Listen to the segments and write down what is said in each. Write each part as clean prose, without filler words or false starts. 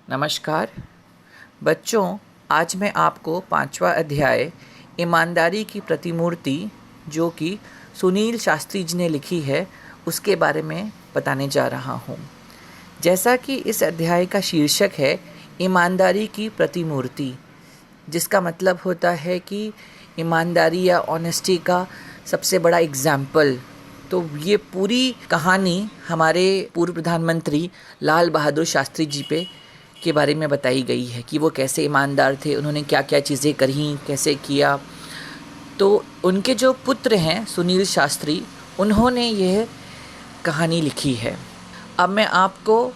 नमस्कार बच्चों, आज मैं आपको 5वां अध्याय ईमानदारी की प्रतिमूर्ति जो कि सुनील शास्त्री जी ने लिखी है उसके बारे में बताने जा रहा हूँ। जैसा कि इस अध्याय का शीर्षक है ईमानदारी की प्रतिमूर्ति, जिसका मतलब होता है कि ईमानदारी या ऑनेस्टी का सबसे बड़ा एग्जाम्पल। तो ये पूरी कहानी हमारे पूर्व प्रधानमंत्री लाल बहादुर शास्त्री जी पे के बारे में बताई गई है कि वो कैसे ईमानदार थे, उन्होंने क्या क्या चीज़ें करी, कैसे किया। तो उनके जो पुत्र हैं सुनील शास्त्री, उन्होंने यह कहानी लिखी है। अब मैं आपको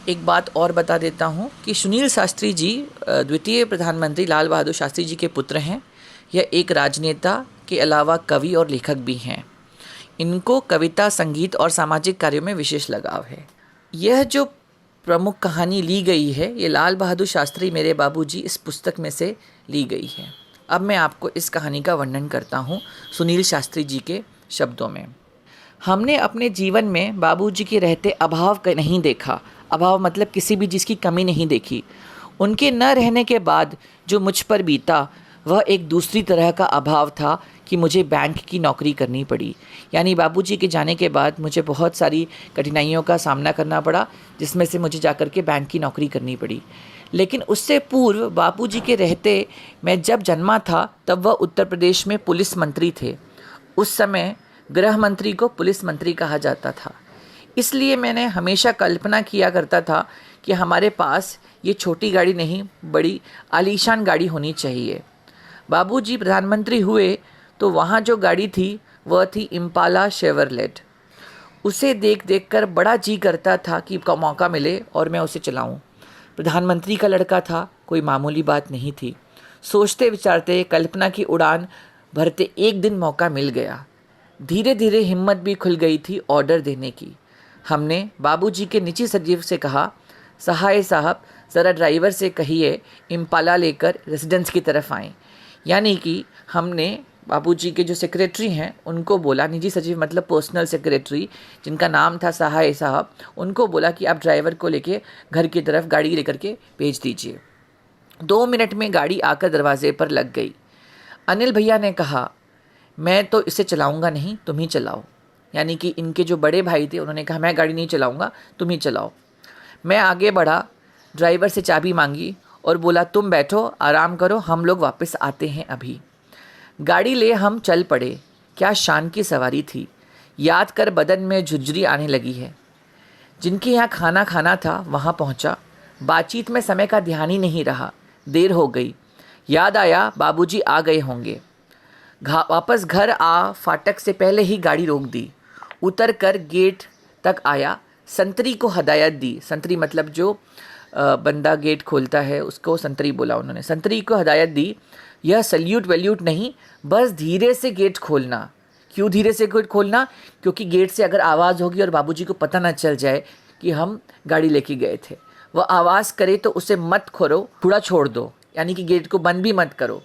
एक बात और बता देता हूँ कि सुनील शास्त्री जी द्वितीय प्रधानमंत्री लाल बहादुर शास्त्री जी के पुत्र हैं। यह एक राजनेता के अलावा कवि और लेखक भी हैं। इनको कविता, संगीत और सामाजिक कार्यों में विशेष लगाव है। यह जो प्रमुख कहानी ली गई है, ये लाल बहादुर शास्त्री मेरे बाबूजी इस पुस्तक में से ली गई है। अब मैं आपको इस कहानी का वर्णन करता हूँ सुनील शास्त्री जी के शब्दों में। हमने अपने जीवन में बाबूजी के रहते अभाव नहीं देखा। अभाव मतलब किसी भी चीज़ की कमी नहीं देखी। उनके न रहने के बाद जो मुझ पर बीता वह एक दूसरी तरह का अभाव था कि मुझे बैंक की नौकरी करनी पड़ी। यानी बाबूजी के जाने के बाद मुझे बहुत सारी कठिनाइयों का सामना करना पड़ा, जिसमें से मुझे जाकर के बैंक की नौकरी करनी पड़ी। लेकिन उससे पूर्व बाबूजी के रहते मैं जब जन्मा था तब वह उत्तर प्रदेश में पुलिस मंत्री थे। उस समय गृह मंत्री को पुलिस मंत्री कहा जाता था। इसलिए मैंने हमेशा कल्पना किया करता था कि हमारे पास ये छोटी गाड़ी नहीं, बड़ी आलीशान गाड़ी होनी चाहिए। बाबूजी प्रधानमंत्री हुए तो वहाँ जो गाड़ी थी वह थी इम्पाला शेवरलेट। उसे देख देख कर बड़ा जी करता था कि मौका मिले और मैं उसे चलाऊं। प्रधानमंत्री का लड़का था, कोई मामूली बात नहीं थी। सोचते विचारते कल्पना की उड़ान भरते एक दिन मौका मिल गया। धीरे धीरे हिम्मत भी खुल गई थी ऑर्डर देने की। हमने बाबूजी के निजी सचिव से कहा, सहाय साहब ज़रा ड्राइवर से कहिए इम्पाला लेकर रेसिडेंस की तरफ आएँ। यानी कि हमने बाबूजी के जो सेक्रेटरी हैं उनको बोला, निजी सचिव मतलब पर्सनल सेक्रेटरी जिनका नाम था सहाय साहब, उनको बोला कि आप ड्राइवर को लेके घर की तरफ गाड़ी लेकर के भेज दीजिए। 2 मिनट में गाड़ी आकर दरवाजे पर लग गई। अनिल भैया ने कहा, मैं तो इसे चलाऊंगा नहीं, तुम ही चलाओ। यानी कि इनके जो बड़े भाई थे उन्होंने कहा, मैं गाड़ी नहीं चलाऊंगा, तुम ही चलाओ। मैं आगे बढ़ा, ड्राइवर से चाबी मांगी और बोला, तुम बैठो, आराम करो, हम लोग वापस आते हैं अभी। गाड़ी ले हम चल पड़े। क्या शान की सवारी थी। याद कर बदन में झुर्झुरी आने लगी है। जिनके यहाँ खाना खाना था वहाँ पहुँचा। बातचीत में समय का ध्यान ही नहीं रहा। देर हो गई। याद आया बाबूजी आ गए होंगे। वापस घर आ फाटक से पहले ही गाड़ी रोक दी। उतर कर गेट तक आया। संतरी को हदायत दी। संतरी मतलब जो बंदा गेट खोलता है उसको संतरी बोला उन्होंने। संतरी को हदायत दी, यह सल्यूट वल्यूट नहीं, बस धीरे से गेट खोलना। क्यों धीरे से गेट खोलना? क्योंकि गेट से अगर आवाज़ होगी और बाबूजी को पता ना चल जाए कि हम गाड़ी लेके गए थे। वह आवाज़ करे तो उसे मत खोलो, थोड़ा छोड़ दो, यानी कि गेट को बंद भी मत करो।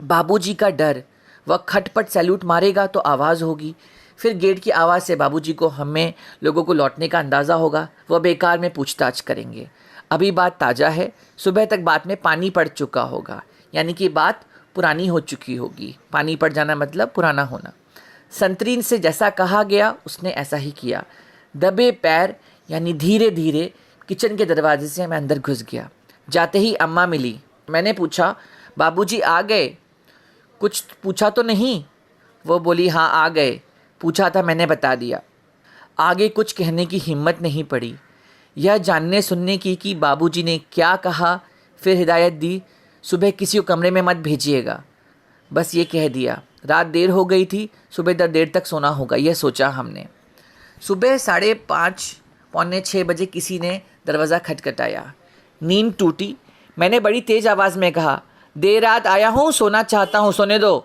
बाबूजी का डर, वह खटपट सैल्यूट मारेगा तो आवाज़ होगी, फिर गेट की आवाज़ से बाबूजी को हमें लोगों को लौटने का अंदाज़ा होगा। वह बेकार में पूछताछ करेंगे। अभी बात ताज़ा है, सुबह तक बात में पानी पड़ चुका होगा, यानी कि बात पुरानी हो चुकी होगी। पानी पड़ जाना मतलब पुराना होना। संतरीन से जैसा कहा गया उसने ऐसा ही किया। दबे पैर यानी धीरे धीरे किचन के दरवाजे से मैं अंदर घुस गया। जाते ही अम्मा मिली। मैंने पूछा, बाबूजी आ गए? कुछ पूछा तो नहीं? वो बोली, हाँ आ गए। पूछा था मैंने बता दिया। आगे कुछ कहने की हिम्मत नहीं पड़ी। यह जानने सुनने की कि बाबूजी ने क्या कहा। फिर हिदायत दी, सुबह किसी को कमरे में मत भेजिएगा। बस ये कह दिया। रात देर हो गई थी, सुबह देर तक सोना होगा, यह सोचा हमने। सुबह 5:30 पौने 6 बजे किसी ने दरवाज़ा खटखटाया। नींद टूटी। मैंने बड़ी तेज़ आवाज़ में कहा, देर रात आया हूँ, सोना चाहता हूँ, सोने दो।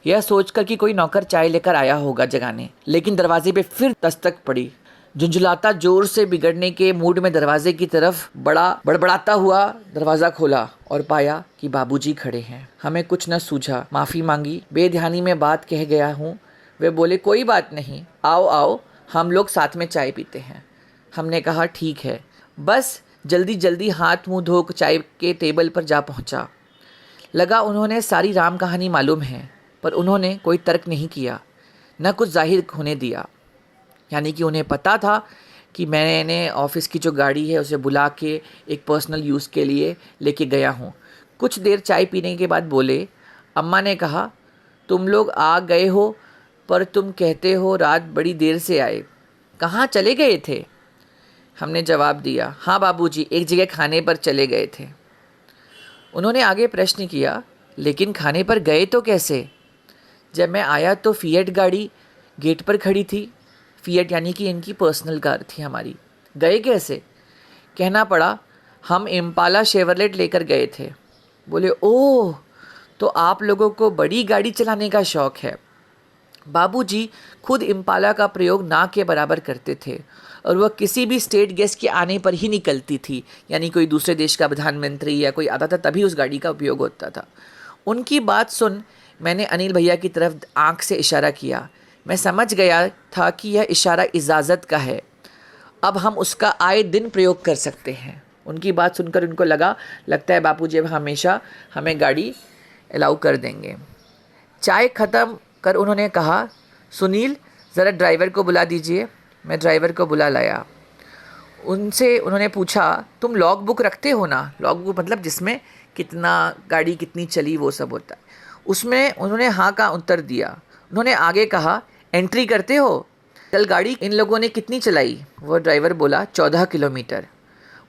यह सोचकर कि कोई नौकर चाय लेकर आया होगा जगाने, लेकिन दरवाजे पे फिर दस्तक पड़ी। झुंझुलाता जोर से बिगड़ने के मूड में दरवाजे की तरफ बड़बड़ाता हुआ दरवाज़ा खोला और पाया कि बाबूजी खड़े हैं। हमें कुछ न सूझा। माफ़ी मांगी, बेध्यानी में बात कह गया हूँ। वे बोले, कोई बात नहीं, आओ आओ, हम लोग साथ में चाय पीते हैं। हमने कहा, ठीक है। बस जल्दी जल्दी हाथ मुंह धो चाय के टेबल पर जा पहुंचा। लगा उन्होंने सारी राम कहानी मालूम है, पर उन्होंने कोई तर्क नहीं किया, न कुछ जाहिर होने दिया। यानी कि उन्हें पता था कि मैंने ऑफिस की जो गाड़ी है उसे बुला के एक पर्सनल यूज़ के लिए लेके गया हूँ। कुछ देर चाय पीने के बाद बोले, अम्मा ने कहा, तुम लोग आ गए हो, पर तुम कहते हो रात बड़ी देर से आए, कहाँ चले गए थे? हमने जवाब दिया, हाँ बाबूजी, एक जगह खाने पर चले गए थे। उन्होंने आगे प्रश्न किया, लेकिन खाने पर गए तो कैसे? जब मैं आया तो फिएट गाड़ी गेट पर खड़ी थी। फिएट यानी कि इनकी पर्सनल कार थी हमारी। गए कैसे? कहना पड़ा, हम इम्पाला शेवरलेट लेकर गए थे। बोले, ओह, तो आप लोगों को बड़ी गाड़ी चलाने का शौक़ है। बाबूजी खुद इम्पाला का प्रयोग ना के बराबर करते थे और वह किसी भी स्टेट गेस्ट के आने पर ही निकलती थी। यानी कोई दूसरे देश का प्रधानमंत्री या कोई आता था तभी उस गाड़ी का उपयोग होता था। उनकी बात सुन मैंने अनिल भैया की तरफ आंख से इशारा किया। मैं समझ गया था कि यह इशारा इजाज़त का है, अब हम उसका आए दिन प्रयोग कर सकते हैं। उनकी बात सुनकर उनको लगता है बापूजी अब हमेशा हमें गाड़ी अलाउ कर देंगे। चाय ख़त्म कर उन्होंने कहा, सुनील ज़रा ड्राइवर को बुला दीजिए। मैं ड्राइवर को बुला लाया। उनसे उन्होंने पूछा, तुम लॉग बुक रखते हो ना? लॉग बुक मतलब जिसमें कितना गाड़ी कितनी चली वो सब होता है। उसमें उन्होंने हाँ का उत्तर दिया। उन्होंने आगे कहा, एंट्री करते हो? कल गाड़ी इन लोगों ने कितनी चलाई? वो ड्राइवर बोला, 14 किलोमीटर।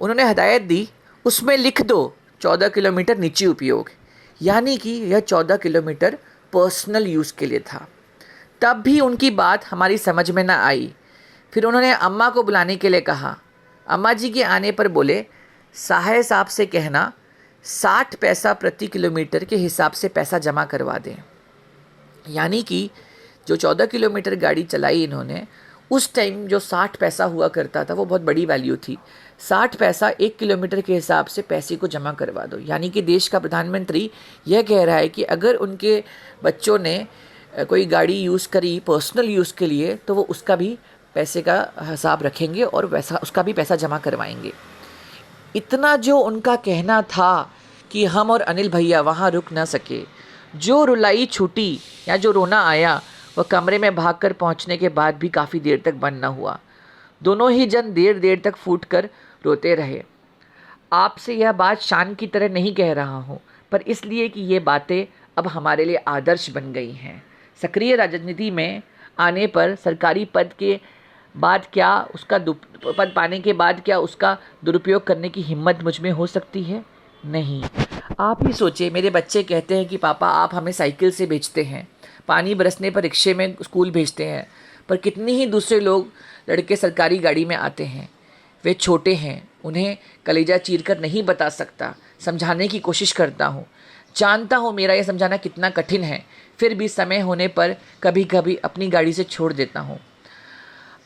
उन्होंने हदायत दी, उसमें लिख दो 14 किलोमीटर निजी उपयोग। यानी कि यह 14 किलोमीटर पर्सनल यूज़ के लिए था। तब भी उनकी बात हमारी समझ में ना आई। फिर उन्होंने अम्मा को बुलाने के लिए कहा। अम्मा जी के आने पर बोले, साहब से कहना 60 पैसा प्रति किलोमीटर के हिसाब से पैसा जमा करवा दें। यानी कि जो 14 किलोमीटर गाड़ी चलाई इन्होंने, उस टाइम जो 60 पैसा हुआ करता था वो बहुत बड़ी वैल्यू थी। 60 पैसा 1 किलोमीटर के हिसाब से पैसे को जमा करवा दो। यानी कि देश का प्रधानमंत्री यह कह रहा है कि अगर उनके बच्चों ने कोई गाड़ी यूज़ करी पर्सनल यूज़ के लिए तो वो उसका भी पैसे का हिसाब रखेंगे और वैसा उसका भी पैसा जमा करवाएंगे। इतना जो उनका कहना था कि हम और अनिल भैया वहाँ रुक ना सके। जो रुलाई छूटी या जो रोना आया वह कमरे में भागकर पहुँचने के बाद भी काफ़ी देर तक बंद न हुआ। दोनों ही जन देर देर तक फूट कर रोते रहे। आपसे यह बात शान की तरह नहीं कह रहा हूँ, पर इसलिए कि ये बातें अब हमारे लिए आदर्श बन गई हैं। सक्रिय राजनीति में आने पर सरकारी पद के बाद क्या उसका पद पाने के बाद क्या उसका दुरुपयोग करने की हिम्मत मुझ में हो सकती है? नहीं। आप ही सोचिए, मेरे बच्चे कहते हैं कि पापा आप हमें साइकिल से भेजते हैं, पानी बरसने पर रिक्शे में स्कूल भेजते हैं, पर कितने ही दूसरे लोग लड़के सरकारी गाड़ी में आते हैं। वे छोटे हैं, उन्हें कलेजा चीरकर नहीं बता सकता। समझाने की कोशिश करता हूँ, जानता हूँ मेरा यह समझाना कितना कठिन है, फिर भी समय होने पर कभी कभी अपनी गाड़ी से छोड़ देता हूँ।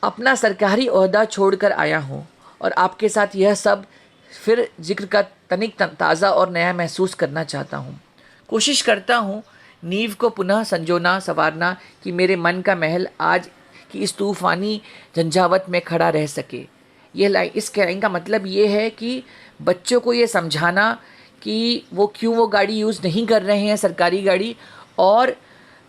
अपना सरकारी ओहदा छोड़कर आया हूँ और आपके साथ यह सब फिर जिक्र का तनिक ताज़ा और नया महसूस करना चाहता हूँ। कोशिश करता हूँ नींव को पुनः संजोना संवारना कि मेरे मन का महल आज की इस तूफ़ानी झंझावत में खड़ा रह सके। इस लाइन का मतलब ये है कि बच्चों को ये समझाना कि वो क्यों वो गाड़ी यूज़ नहीं कर रहे हैं सरकारी गाड़ी, और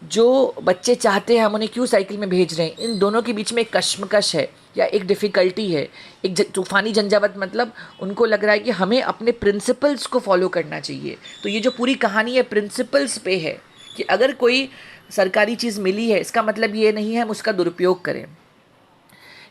जो बच्चे चाहते हैं हम उन्हें क्यों साइकिल में भेज रहे हैं। इन दोनों के बीच में एक कश्मकश है या एक डिफ़िकल्टी है, एक तूफ़ानी झंझावत। मतलब उनको लग रहा है कि हमें अपने प्रिंसिपल्स को फॉलो करना चाहिए। तो ये जो पूरी कहानी है प्रिंसिपल्स पे है कि अगर कोई सरकारी चीज़ मिली है इसका मतलब ये नहीं है हम उसका दुरुपयोग करें।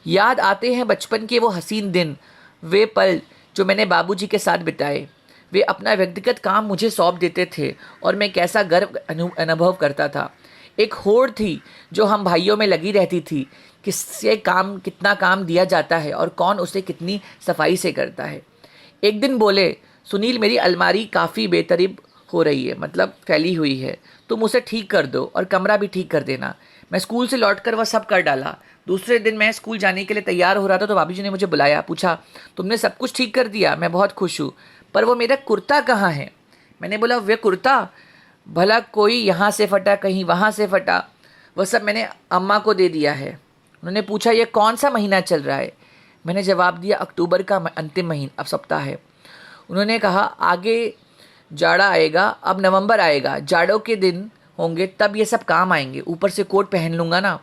याद आते हैं बचपन के वो हसीन दिन, वे पल जो मैंने बाबूजी के साथ बिताए। वे अपना व्यक्तिगत काम मुझे सौंप देते थे और मैं कैसा गर्व अनुभव करता था। एक होड़ थी जो हम भाइयों में लगी रहती थी, किससे काम कितना काम दिया जाता है और कौन उसे कितनी सफाई से करता है। एक दिन बोले, सुनील मेरी अलमारी काफ़ी बेतरतीब हो रही है, मतलब फैली हुई है, तुम उसे ठीक कर दो और कमरा भी ठीक कर देना। मैं स्कूल से लौटकर वह सब कर डाला। दूसरे दिन मैं स्कूल जाने के लिए तैयार हो रहा था तो भाभी जी ने मुझे बुलाया, पूछा तुमने सब कुछ ठीक कर दिया? मैं बहुत खुश हूँ, पर वो मेरा कुर्ता कहाँ है? मैंने बोला वह कुर्ता भला कोई यहाँ से फटा कहीं वहाँ से फटा, वह सब मैंने अम्मा को दे दिया है। उन्होंने पूछा ये कौन सा महीना चल रहा है? मैंने जवाब दिया, अक्टूबर का अंतिम महीना, अब सप्ताह है। उन्होंने कहा, आगे जाड़ा आएगा, अब नवंबर आएगा, जाड़ों के दिन होंगे तब ये सब काम आएंगे, ऊपर से कोट पहन लूँगा ना।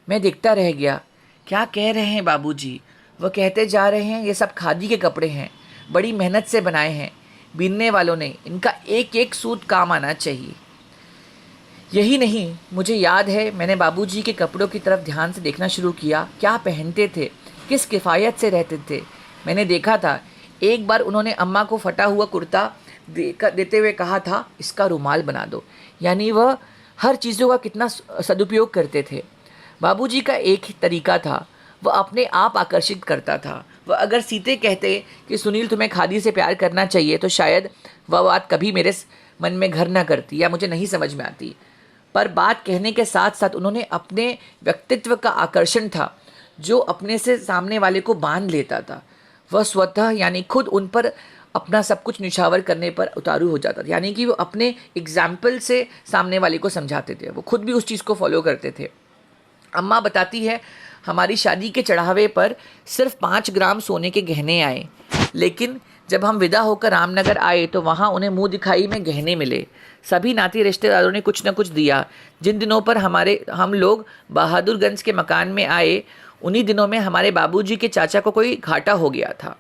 मैं देखता रह गया, क्या कह रहे हैं बाबूजी? वह कहते जा रहे हैं, ये सब खादी के कपड़े हैं, बड़ी मेहनत से बनाए हैं बीनने वालों ने, इनका एक एक सूत काम आना चाहिए। यही नहीं, मुझे याद है मैंने बाबूजी के कपड़ों की तरफ ध्यान से देखना शुरू किया, क्या पहनते थे, किस किफ़ायत से रहते थे। मैंने देखा था, एक बार उन्होंने अम्मा को फटा हुआ कुर्ता देते हुए कहा था, इसका रुमाल बना दो। यानी वह हर चीज़ों का कितना सदुपयोग करते थे। बाबूजी का एक ही तरीका था, वह अपने आप आकर्षित करता था। वह अगर सीधे कहते कि सुनील तुम्हें खादी से प्यार करना चाहिए, तो शायद वह बात कभी मेरे मन में घर ना करती या मुझे नहीं समझ में आती। पर बात कहने के साथ साथ उन्होंने अपने व्यक्तित्व का आकर्षण था, जो अपने से सामने वाले को बांध लेता था। वह स्वतः यानी खुद उन पर अपना सब कुछ निछावर करने पर उतारू हो जाता था। यानी कि वो अपने एग्जाम्पल से सामने वाले को समझाते थे, वो खुद भी उस चीज़ को फॉलो करते थे। अम्मा बताती है, हमारी शादी के चढ़ावे पर सिर्फ 5 ग्राम सोने के गहने आए, लेकिन जब हम विदा होकर रामनगर आए तो वहाँ उन्हें मुंह दिखाई में गहने मिले। सभी नाती रिश्तेदारों ने कुछ न कुछ दिया। जिन दिनों पर हम लोग बहादुरगंज के मकान में आए, उन्हीं दिनों में हमारे बाबूजी के चाचा को कोई घाटा हो गया था।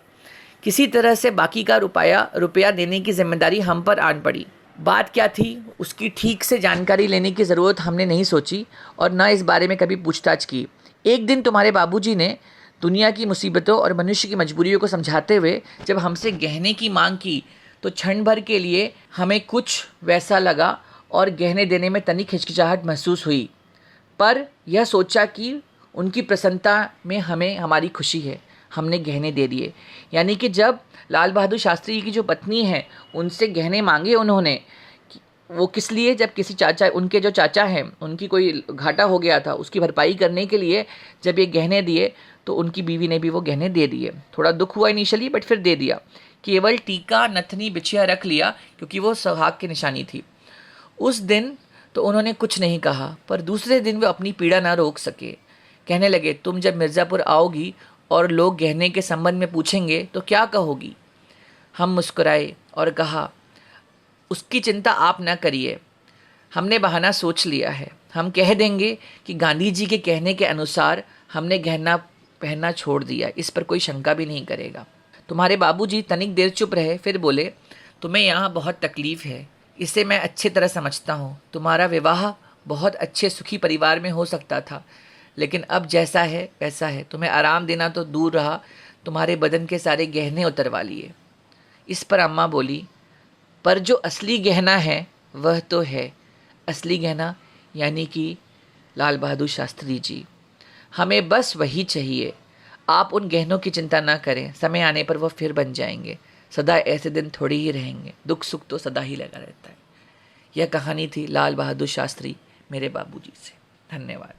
किसी तरह से बाकी का रुपया देने की जिम्मेदारी हम पर आन पड़ी। बात क्या थी, उसकी ठीक से जानकारी लेने की ज़रूरत हमने नहीं सोची और न इस बारे में कभी पूछताछ की। एक दिन तुम्हारे बाबूजी ने दुनिया की मुसीबतों और मनुष्य की मजबूरियों को समझाते हुए जब हमसे गहने की मांग की, तो क्षण भर के लिए हमें कुछ वैसा लगा और गहने देने में तनिक हिचकिचाहट महसूस हुई, पर यह सोचा कि उनकी प्रसन्नता में हमें हमारी खुशी है। हमने गहने दे दिए। यानी कि जब लाल बहादुर शास्त्री की जो पत्नी है, उनसे गहने मांगे उन्होंने, वो किस लिए, जब उनके जो चाचा हैं, उनकी कोई घाटा हो गया था, उसकी भरपाई करने के लिए जब ये गहने दिए, तो उनकी बीवी ने भी वो गहने दे दिए। थोड़ा दुख हुआ इनिशियली, बट फिर दे दिया। केवल टीका, नथनी, बिछिया रख लिया, क्योंकि वो सुहाग की निशानी थी। उस दिन तो उन्होंने कुछ नहीं कहा, पर दूसरे दिन वे अपनी पीड़ा ना रोक सके। कहने लगे, तुम जब मिर्ज़ापुर आओगी और लोग गहने के संबंध में पूछेंगे तो क्या कहोगी? हम मुस्कुराए और कहा, उसकी चिंता आप न करिए, हमने बहाना सोच लिया है। हम कह देंगे कि गांधी जी के कहने के अनुसार हमने गहना पहनना छोड़ दिया, इस पर कोई शंका भी नहीं करेगा। तुम्हारे बाबूजी तनिक देर चुप रहे, फिर बोले, तुम्हें यहाँ बहुत तकलीफ़ है, इसे मैं अच्छी तरह समझता हूँ। तुम्हारा विवाह बहुत अच्छे सुखी परिवार में हो सकता था, लेकिन अब जैसा है वैसा है। तुम्हें आराम देना तो दूर रहा, तुम्हारे बदन के सारे गहने उतरवा लिए। इस पर अम्मा बोली, पर जो असली गहना है वह तो है। असली गहना यानी कि लाल बहादुर शास्त्री जी। हमें बस वही चाहिए। आप उन गहनों की चिंता ना करें, समय आने पर वह फिर बन जाएंगे। सदा ऐसे दिन थोड़ी ही रहेंगे, दुख सुख तो सदा ही लगा रहता है। यह कहानी थी लाल बहादुर शास्त्री मेरे बाबूजी से। धन्यवाद।